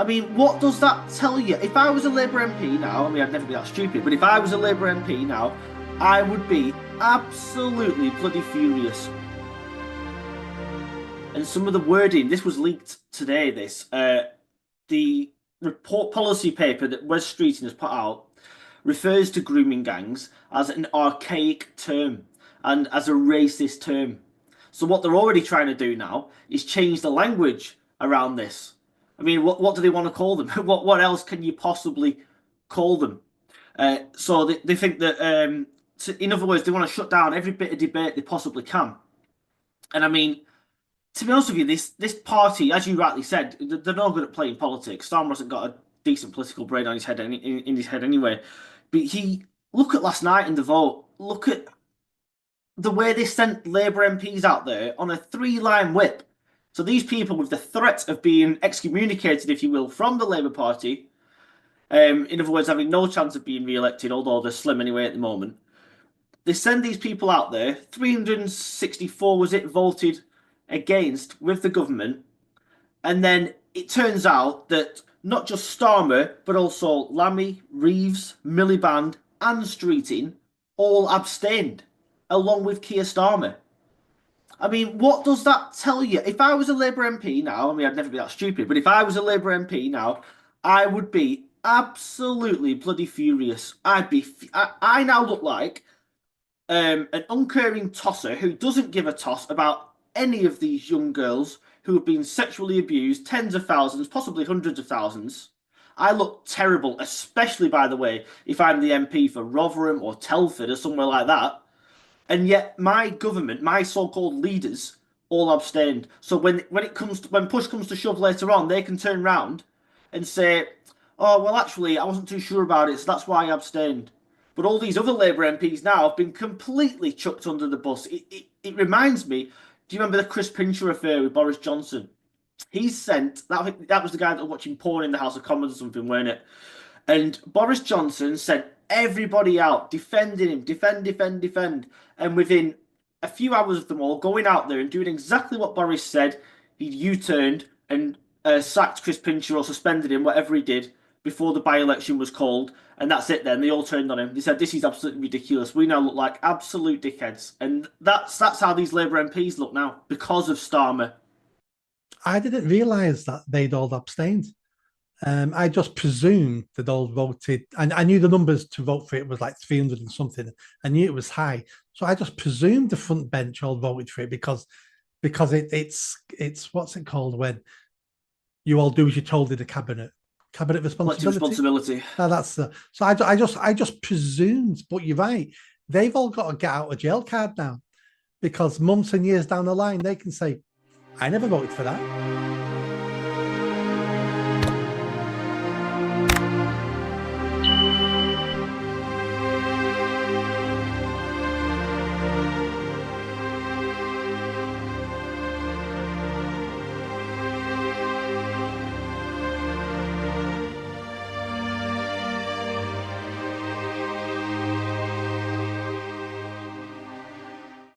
I mean, what does that tell you? If I was a Labour MP now, I mean, I'd never be that stupid, but if I was a Labour MP now, I would be absolutely bloody furious. And some of the wording, this was leaked today, the report policy paper that Wes Streeting has put out refers to grooming gangs as an archaic term and as a racist term. So what they're already trying to do now is change the language around this. I mean, what do they want to call them? What else can you possibly call them? So they think that, in other words, they want to shut down every bit of debate they possibly can. And I mean, to be honest with you, this party, as you rightly said, they're not good at playing politics. Starmer hasn't got a decent political brain on his head in his head anyway. But he look at last night in the vote. Look at the way they sent Labour MPs out there on a three-line whip. So these people with the threat of being excommunicated, if you will, from the Labour Party, in other words, having no chance of being re-elected, although they're slim anyway at the moment. They send these people out there. 364 was it voted against with the government, and then it turns out that not just Starmer, but also Lammy, Reeves, Miliband, and Streeting all abstained, along with Keir Starmer. I mean, what does that tell you? If I was a Labour MP now, I mean, I'd never be that stupid, but if I was a Labour MP now, I would be absolutely bloody furious. I now look like an uncaring tosser who doesn't give a toss about any of these young girls who have been sexually abused, tens of thousands, possibly hundreds of thousands. I look terrible, especially, by the way, if I'm the MP for Rotherham or Telford or somewhere like that. And yet my government, my so-called leaders, all abstained. So when push comes to shove later on, they can turn round and say, "Oh well, actually, I wasn't too sure about it, so that's why I abstained." But all these other Labour MPs now have been completely chucked under the bus. It reminds me. Do you remember the Chris Pincher affair with Boris Johnson? He's sent that was the guy that was watching porn in the House of Commons or something, weren't it? And Boris Johnson sent everybody out defending him, defend, defend, defend. And within a few hours of them all going out there and doing exactly what Boris said, he U-turned and sacked Chris Pincher or suspended him, whatever he did, before the by-election was called. And that's it then. They all turned on him. They said, this is absolutely ridiculous. We now look like absolute dickheads. And that's how these Labour MPs look now, because of Starmer. I didn't realise that they'd all abstained. I just presumed they'd all voted, and I knew the numbers to vote for it was like 300 and something. I knew it was high, so I just presumed the front bench all voted for it because it's what's it called when you all do as you're told in the cabinet responsibility. Responsibility. No, that's the. So I just presumed, but you're right. They've all got a get out of jail card now because months and years down the line they can say, "I never voted for that."